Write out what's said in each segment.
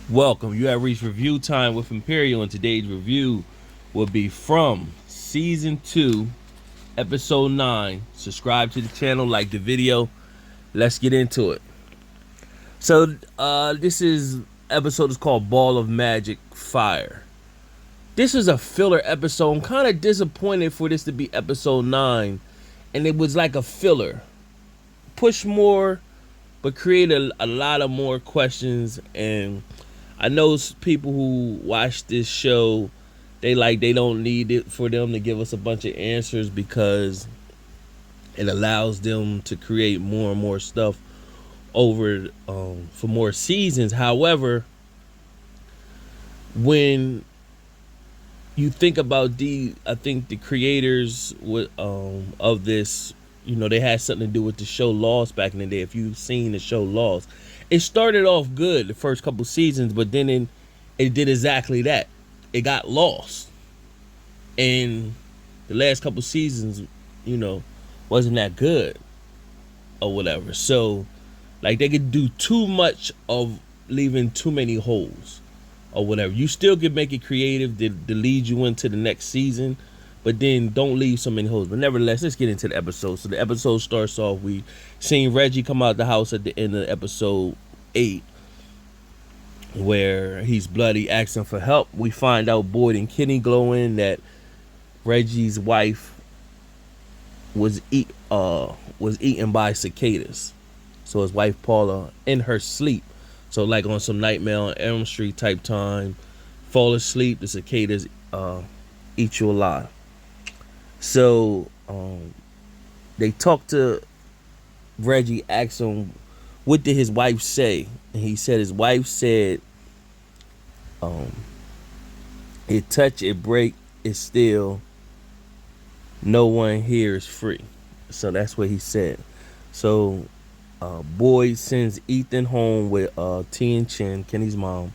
Welcome. You have reached review time with Imperial, and today's review will be from season 2, episode 9. Subscribe to the channel, like the video. Let's get into it. So, this episode is called Ball of Magic Fire. This is a filler episode. I'm kind of disappointed for this to be episode 9, and it was like a filler. Push more, but create a lot of more questions. And I know people who watch this show, they don't need it for them to give us a bunch of answers because it allows them to create more and more stuff over for more seasons. However, when you think about I think the creators of this, they had something to do with the show Lost back in the day. If you've seen the show Lost, it started off good the first couple seasons, but then it did exactly that. It got lost, and the last couple seasons, wasn't that good or whatever. So, like, they could do too much of leaving too many holes or whatever. You still could make it creative to lead you into the next season, but then don't leave so many holes. But nevertheless, let's get into the episode. So the episode starts off, we seen Reggie come out the house at the end of episode 8, where he's bloody, asking for help. We find out Boyd and Kenny glow in that Reggie's wife was eaten by cicadas. So his wife Paula, in her sleep, so like on some Nightmare on Elm Street type time, fall asleep, the cicadas eat you alive. So they talk to Reggie, ask him what did his wife say, and he said his wife said, "It touch, it break, it still. No one here is free." So that's what he said. So Boyd sends Ethan home with T and Chin, Kenny's mom,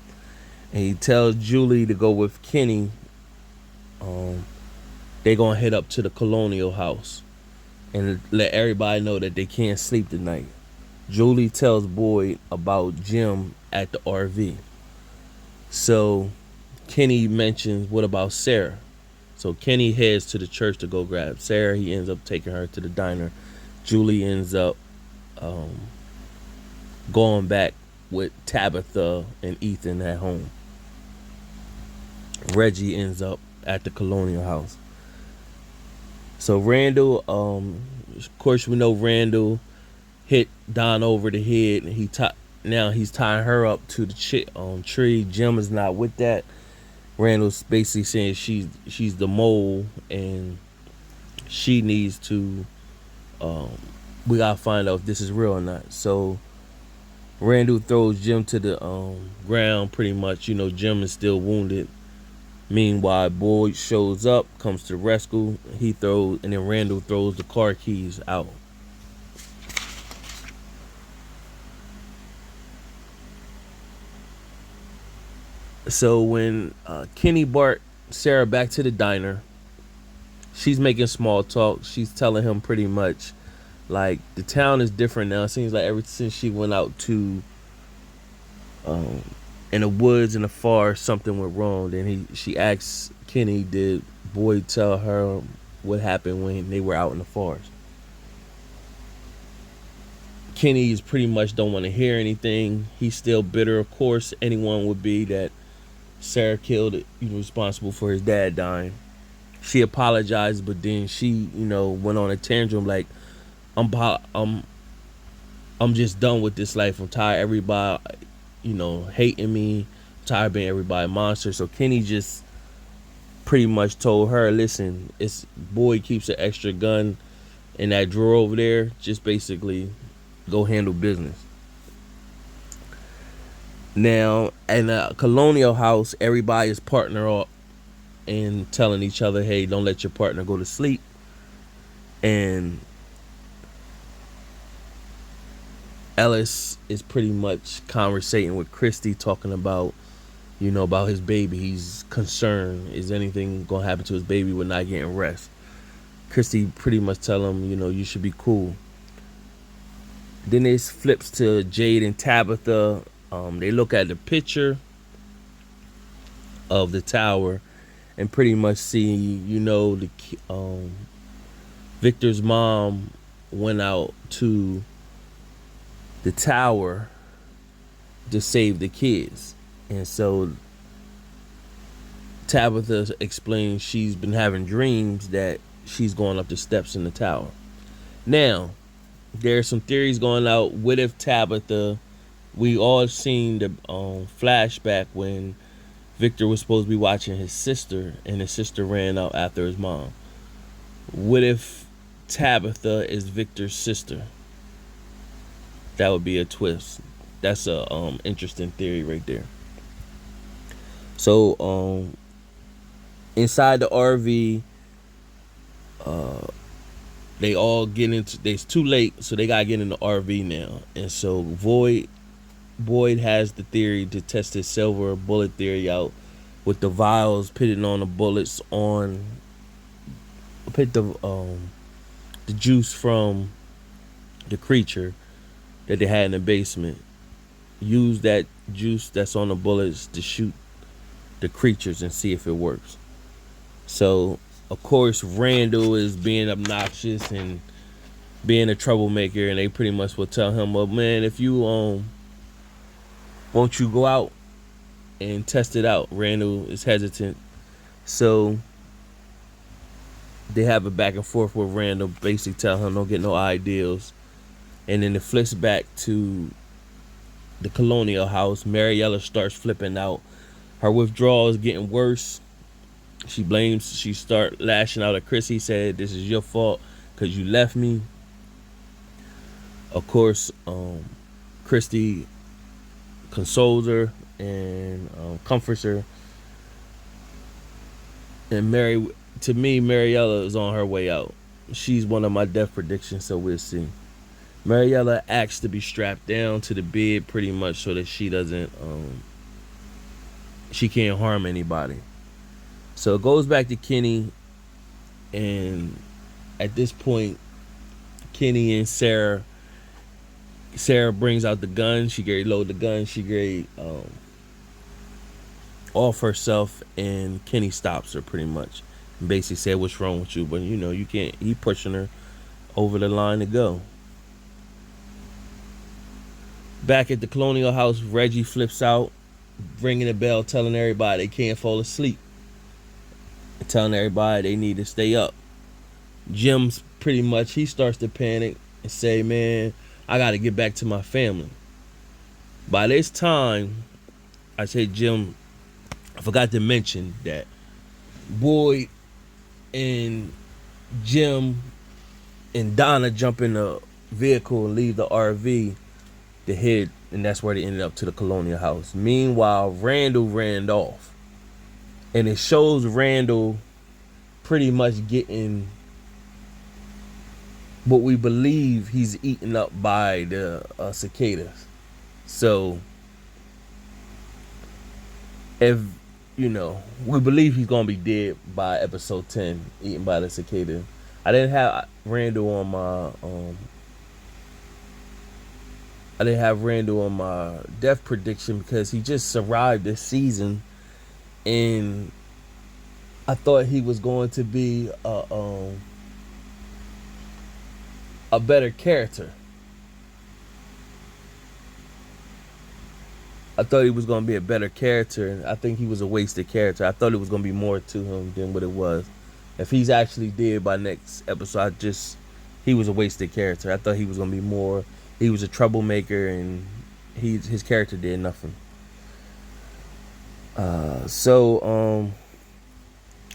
and he tells Julie to go with Kenny. They gonna head up to the Colonial house and let everybody know that they can't sleep tonight. Julie tells Boyd about Jim at the RV. So Kenny mentions, what about Sarah? So Kenny heads to the church to go grab Sarah. He ends up taking her to the diner. Julie ends up going back with Tabitha and Ethan at home. Reggie ends up at the Colonial house. So Randall, of course we know Randall hit Don over the head, and now he's tying her up to the tree. Jim is not with that. Randall's basically saying she's the mole, and she needs to. We gotta find out if this is real or not. So Randall throws Jim to the ground. Pretty much, Jim is still wounded. Meanwhile, Boyd shows up, comes to the rescue. And then Randall throws the car keys out. So when Kenny brought Sarah back to the diner, she's making small talk. She's telling him pretty much, like, the town is different now. It seems like ever since she went out to in the woods in the forest, something went wrong. Then she asks Kenny, did Boyd tell her what happened when they were out in the forest? Kenny is pretty much don't want to hear anything. He's still bitter, of course. Anyone would be that Sarah killed it, responsible for his dad dying. She apologized, but then she, went on a tantrum like, I'm just done with this life. I'm tired of everybody, hating me. I'm tired of being everybody monster. So Kenny just pretty much told her, listen, it's Boyd keeps an extra gun in that drawer over there. Just basically go handle business. Now, in a Colonial house, everybody is partner up and telling each other, hey, don't let your partner go to sleep. And Ellis is pretty much conversating with Christy, talking about, about his baby. He's concerned. Is anything going to happen to his baby with not getting rest? Christy pretty much tell him, you should be cool. Then it flips to Jade and Tabitha. They look at the picture of the tower and pretty much see, Victor's mom went out to the tower to save the kids. And so Tabitha explains she's been having dreams that she's going up the steps in the tower. Now, there's some theories going out. What if Tabitha, we all seen the flashback when Victor was supposed to be watching his sister and his sister ran out after his mom. What if Tabitha is Victor's sister? That would be a twist. That's a interesting theory right there. So inside the RV, they all get into. It's too late, so they gotta get in the RV now. And so Boyd has the theory to test his silver bullet theory out with the vials pitting on the bullets on. Put the juice from the creature that they had in the basement. Use that juice that's on the bullets to shoot the creatures and see if it works. So, of course, Randall is being obnoxious and being a troublemaker, and they pretty much will tell him, well, man, if you won't you go out and test it out? Randall is hesitant. So they have a back and forth with Randall, basically tell him don't get no ideals. And then it flips back to the colonial house. Mariella starts flipping out. Her withdrawal is getting worse. She start lashing out at Chris. He said, this is your fault because you left me. Of course, Christy consoles her and comforts her. And Mariella is on her way out. She's one of my death predictions, so we'll see. Mariella asks to be strapped down to the bed pretty much so that she doesn't, she can't harm anybody. So it goes back to Kenny, and at this point, Kenny and Sarah brings out the gun. She get load the gun. She get off herself, and Kenny stops her pretty much. And basically said, "What's wrong with you?" But you can't. He pushing her over the line to go. Back at the colonial house, Reggie flips out, ringing the bell, telling everybody they can't fall asleep. Telling everybody they need to stay up. Jim's pretty much, he starts to panic and say, man, I got to get back to my family. By this time, I said, Jim, I forgot to mention that Boyd and Jim and Donna jump in the vehicle and leave the RV to head, and that's where they ended up, to the colonial house. Meanwhile, Randall ran off. And it shows Randall pretty much getting what we believe he's eaten up by the cicadas. So, if, we believe he's going to be dead by episode 10, eaten by the cicada. I didn't have Randall on my death prediction because he just survived this season. And I thought he was going to be a better character. I thought he was going to be a better character. I think he was a wasted character. I thought it was going to be more to him than what it was. If he's actually dead by next episode, he was a wasted character. I thought he was going to be more. He was a troublemaker, and his character did nothing.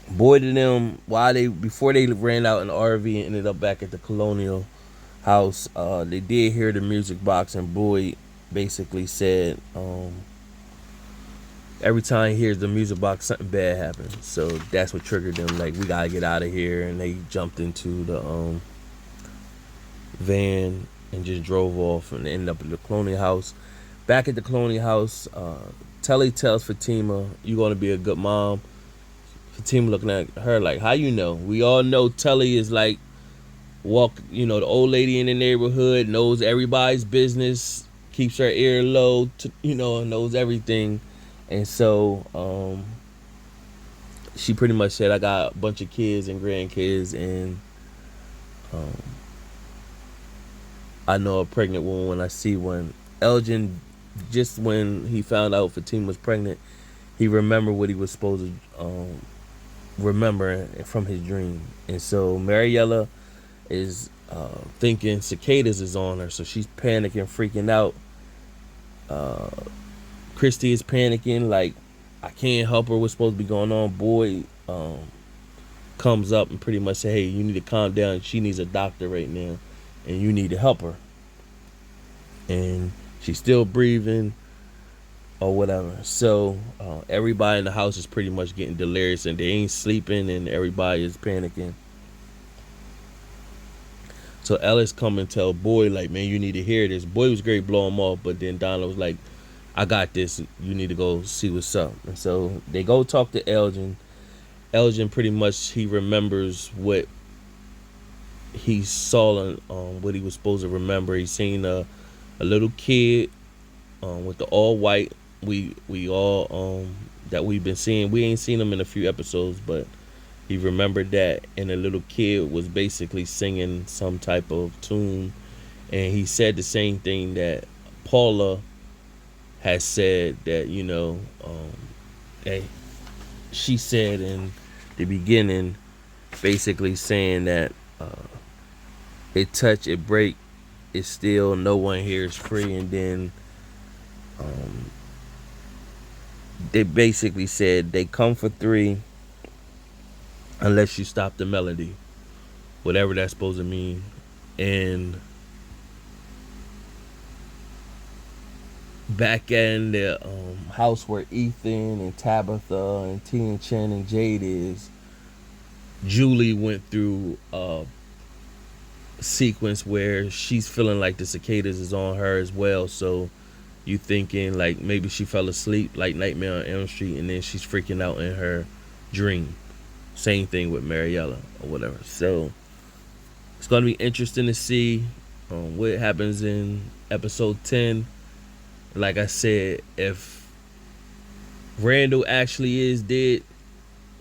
Boyd and them, before they ran out in the RV and ended up back at the colonial house, they did hear the music box, and Boyd basically said, every time he hears the music box, something bad happens. So that's what triggered them, like, we gotta get out of here. And they jumped into the van and just drove off and ended up at the colonial house. Back at the colonial house, Telly tells Fatima, "You're gonna be a good mom." Fatima looking at her like, "How you know?" We all know Telly is like the old lady in the neighborhood, knows everybody's business, keeps her ear low, knows everything. And so she pretty much said, I got a bunch of kids and grandkids, and um, I know a pregnant woman when I see one. Elgin, just when he found out Fatima was pregnant, he remembered what he was supposed to remember from his dream. And so Mariella is thinking cicadas is on her, so she's panicking, freaking out. Christy is panicking, like, I can't help her. What's supposed to be going on? Boy comes up and pretty much say, hey, you need to calm down. She needs a doctor right now, and you need to help her. And she's still breathing or whatever. So everybody in the house is pretty much getting delirious, and they ain't sleeping, and everybody is panicking. So Ellis come and tell Boy, like, man, you need to hear this. Boy was great, blow him off, but then Donna was like, I got this. You need to go see what's up. And so they go talk to Elgin. Elgin pretty much, he remembers what he saw and what he was supposed to remember. He seen a little kid with the all white. We all that we've been seeing. We ain't seen him in a few episodes, but he remembered that, and the little kid was basically singing some type of tune, and he said the same thing that Paula has said, that that she said in the beginning, basically saying that it touch, it break, it's still no one here is free. And then they basically said they come for 3 unless you stop the melody, whatever that's supposed to mean. And back in the house where Ethan and Tabitha and T and Chen and Jade is, Julie went through a sequence where she's feeling like the cicadas is on her as well. So you thinking like maybe she fell asleep like Nightmare on Elm Street, and then she's freaking out in her dream. Same thing with Mariella or whatever. So it's going to be interesting to see what happens in episode 10. Like I said, if Randall actually is dead,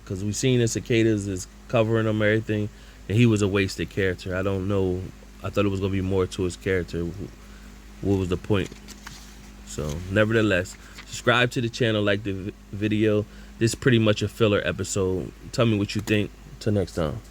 because we've seen the cicadas is covering him, everything, and he was a wasted character. I don't know. I thought it was going to be more to his character. What was the point? So, nevertheless, subscribe to the channel, like the video. This is pretty much a filler episode. Tell me what you think. Till next time.